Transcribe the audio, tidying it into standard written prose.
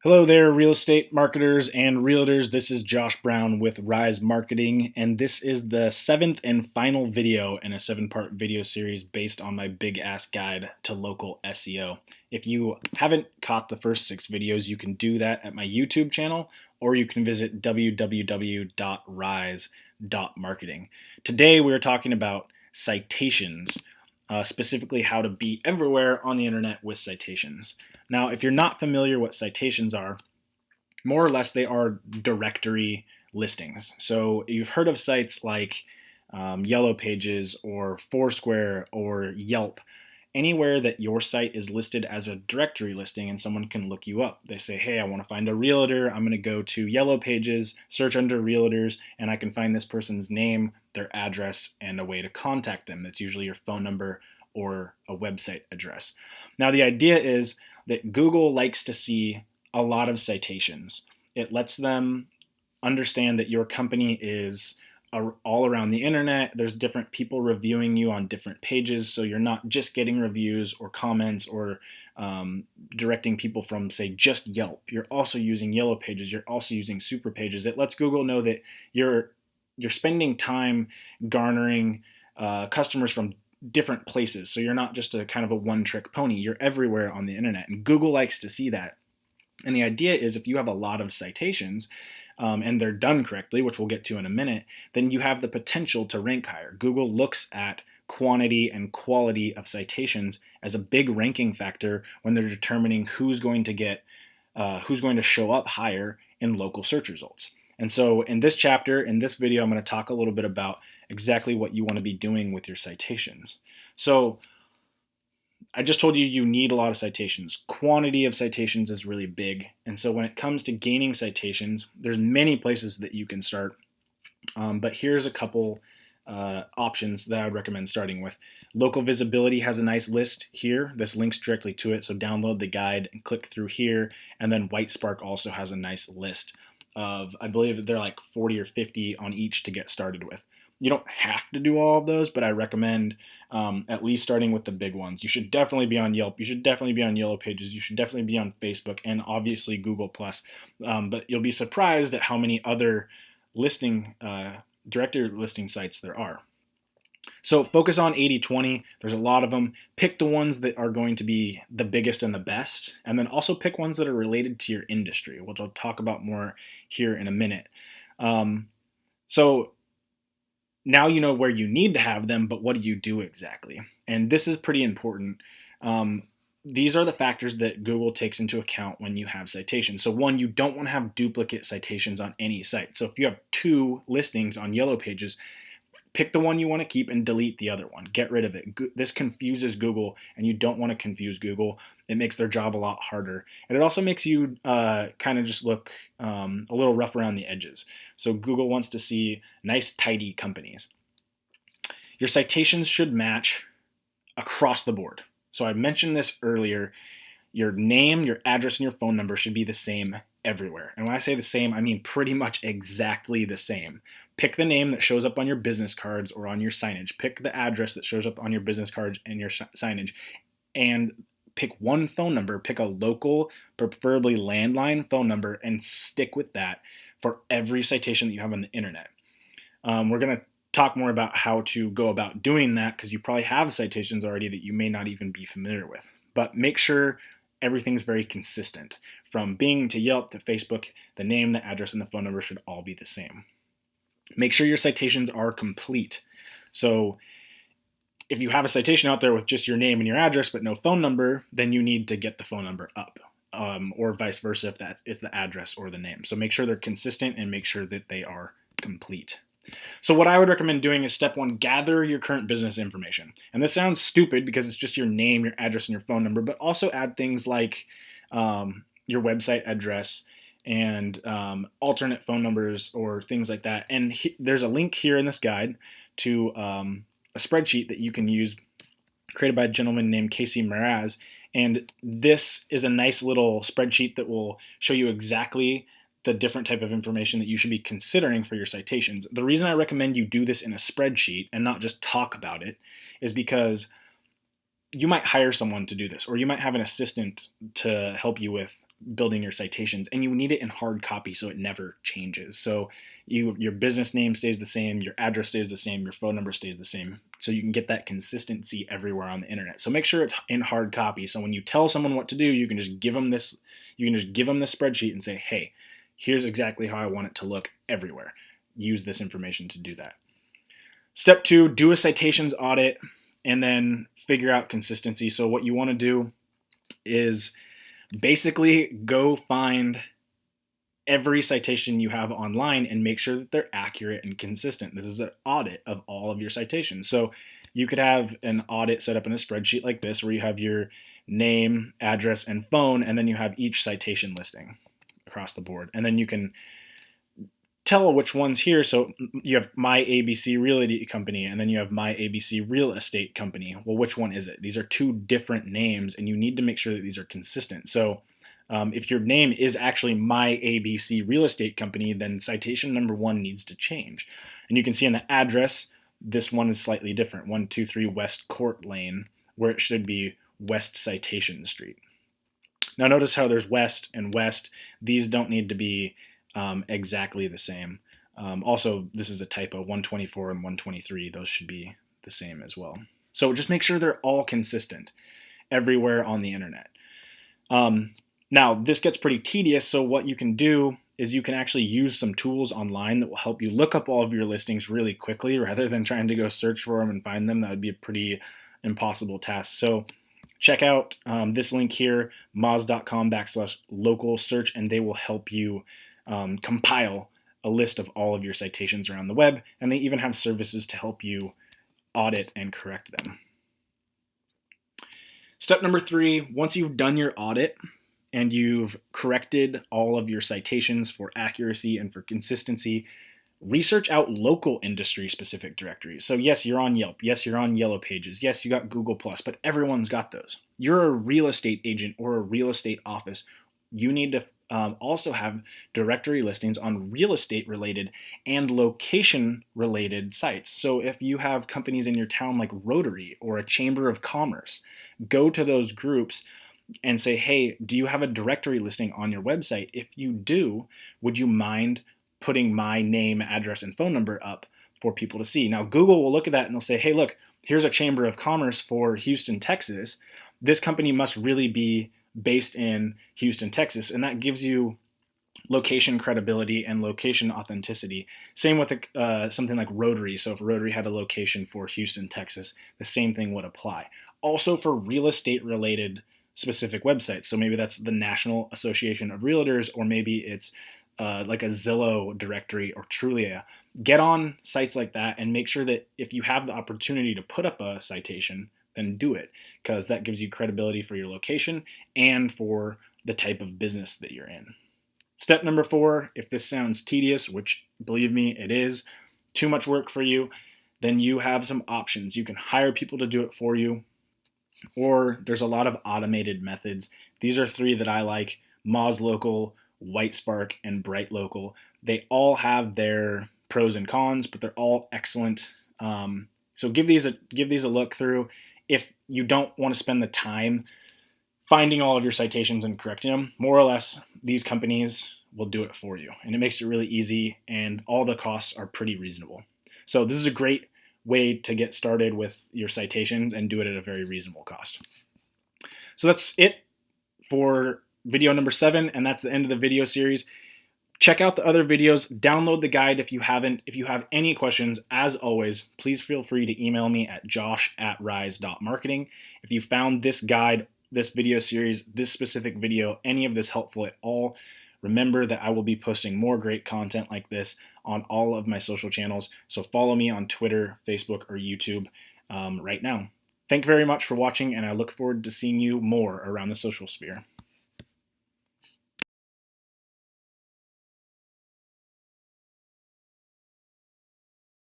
Hello there, real estate marketers and realtors. This is Josh Brown with Rise Marketing, and this is the seventh and final video in a seven-part video series based on my big ass guide to local SEO. If you haven't caught the first six videos, you can do that at my YouTube channel, or you can visit www.rise.marketing. Today, we're talking about citations, specifically how to be everywhere on the internet with citations. Now, if you're not familiar what citations are, more or less they are directory listings. So you've heard of sites like Yellow Pages or Foursquare or Yelp. Anywhere that your site is listed as a directory listing and someone can look you up. They say, hey, I want to find a realtor. I'm going to go to Yellow Pages, search under realtors, and I can find this person's name, their address, and a way to contact them. That's usually your phone number or a website address. Now, the idea is that Google likes to see a lot of citations. It lets them understand that your company is all around the internet. There's different people reviewing you on different pages, so you're not just getting reviews or comments or directing people from, say, just Yelp. You're also using Yellow Pages. You're also using Super Pages. It lets Google know that you're spending time garnering customers from different places. So you're not just a kind of a one-trick pony. You're everywhere on the internet, and Google likes to see that. And the idea is if you have a lot of citations and they're done correctly, which we'll get to in a minute, then you have the potential to rank higher. Google looks at quantity and quality of citations as a big ranking factor when they're determining who's going to show up higher in local search results. And so in this chapter, in this video, I'm going to talk a little bit about exactly what you want to be doing with your citations. So I just told you you need a lot of citations. Quantity of citations is really big. And so when it comes to gaining citations, there's many places that you can start. But here's a couple options that I would recommend starting with. Local Visibility has a nice list here. This links directly to it. So download the guide and click through here. And then Whitespark also has a nice list of, I believe they're like 40 or 50 on each to get started with. You don't have to do all of those, but I recommend at least starting with the big ones. You should definitely be on Yelp. You should definitely be on Yellow Pages. You should definitely be on Facebook and obviously Google+. But you'll be surprised at how many other directory listing sites there are. So focus on 80-20. There's a lot of them. Pick the ones that are going to be the biggest and the best, and then also pick ones that are related to your industry, which I'll talk about more here in a minute. So now you know where you need to have them, but what do you do exactly? And this is pretty important. These are the factors that Google takes into account when you have citations. So one, you don't want to have duplicate citations on any site. So if you have two listings on Yellow Pages, pick the one you want to keep and delete the other one. Get rid of it. This confuses Google, and you don't want to confuse Google. It makes their job a lot harder. And it also makes you kind of just look a little rough around the edges. So Google wants to see nice, tidy companies. Your citations should match across the board. So I mentioned this earlier. Your name, your address, and your phone number should be the same everywhere. And when I say the same, I mean pretty much exactly the same. Pick the name that shows up on your business cards or on your signage. Pick the address that shows up on your business cards and your signage. And pick one phone number. Pick a local, preferably landline phone number, and stick with that for every citation that you have on the internet. We're going to talk more about how to go about doing that because you probably have citations already that you may not even be familiar with. But make sure everything's very consistent. From Bing to Yelp to Facebook, the name, the address, and the phone number should all be the same. Make sure your citations are complete. So if you have a citation out there with just your name and your address but no phone number, then you need to get the phone number up, or vice versa if that is the address or the name. So make sure they're consistent and make sure that they are complete. So what I would recommend doing is step one, gather your current business information. And this sounds stupid because it's just your name, your address, and your phone number, but also add things like your website address and alternate phone numbers or things like that. And there's a link here in this guide to a spreadsheet that you can use, created by a gentleman named Casey Mraz. And this is a nice little spreadsheet that will show you exactly the different type of information that you should be considering for your citations. The reason I recommend you do this in a spreadsheet and not just talk about it is because you might hire someone to do this, or you might have an assistant to help you with building your citations, and you need it in hard copy so it never changes. So your business name stays the same, your address stays the same, your phone number stays the same, so you can get that consistency everywhere on the internet. So make sure it's in hard copy, so when you tell someone what to do, you can just give them this spreadsheet and say, hey, here's exactly how I want it to look everywhere. Use this information to do that. Step 2, do a citations audit and then figure out consistency. So what you want to do is basically go find every citation you have online and make sure that they're accurate and consistent. This is an audit of all of your citations. So you could have an audit set up in a spreadsheet like this where you have your name, address, and phone, and then you have each citation listing across the board. And then you can tell which one's here. So you have My ABC Realty Company, and then you have My ABC Real Estate Company. Well, which one is it? These are two different names, and you need to make sure that these are consistent. So if your name is actually My ABC Real Estate Company, then citation number 1 needs to change. And you can see in the address, this one is slightly different, 123 West Court Lane, where it should be West Citation Street. Now notice how there's West and West. These don't need to be exactly the same. Also, this is a typo, 124 and 123. Those should be the same as well. So just make sure they're all consistent everywhere on the internet. Now, this gets pretty tedious, so what you can do is you can actually use some tools online that will help you look up all of your listings really quickly rather than trying to go search for them and find them. That would be a pretty impossible task. So check out this link here, moz.com/local search, and they will help you compile a list of all of your citations around the web, and they even have services to help you audit and correct them. Step number 3, once you've done your audit and you've corrected all of your citations for accuracy and for consistency, research out local industry-specific directories. So yes, you're on Yelp. Yes, you're on Yellow Pages. Yes, you got Google+, but everyone's got those. You're a real estate agent or a real estate office. You need to also have directory listings on real estate related and location related sites. So if you have companies in your town like Rotary or a Chamber of Commerce, go to those groups and say, hey, do you have a directory listing on your website? If you do, would you mind putting my name, address, and phone number up for people to see? Now, Google will look at that and they'll say, hey, look, here's a Chamber of Commerce for Houston, Texas. This company must really be based in Houston, Texas, and that gives you location credibility and location authenticity. Same with something like Rotary. So if Rotary had a location for Houston, Texas, the same thing would apply. Also for real estate related specific websites. So maybe that's the National Association of Realtors, or maybe it's like a Zillow directory or Trulia. Get on sites like that and make sure that if you have the opportunity to put up a citation, then do it, because that gives you credibility for your location and for the type of business that you're in. Step number 4, if this sounds tedious, which believe me, it is, too much work for you, then you have some options. You can hire people to do it for you, or there's a lot of automated methods. These are 3 that I like: Moz Local, Whitespark, and Bright Local. They all have their pros and cons, but they're all excellent. So give these a look through. If you don't want to spend the time finding all of your citations and correcting them, more or less, these companies will do it for you. And it makes it really easy, and all the costs are pretty reasonable. So this is a great way to get started with your citations and do it at a very reasonable cost. So that's it for video number 7, and that's the end of the video series. Check out the other videos, download the guide if you haven't. If you have any questions, as always, please feel free to email me at josh@rise.marketing. If you found this guide, this video series, this specific video, any of this helpful at all, remember that I will be posting more great content like this on all of my social channels. So follow me on Twitter, Facebook, or YouTube right now. Thank you very much for watching, and I look forward to seeing you more around the social sphere.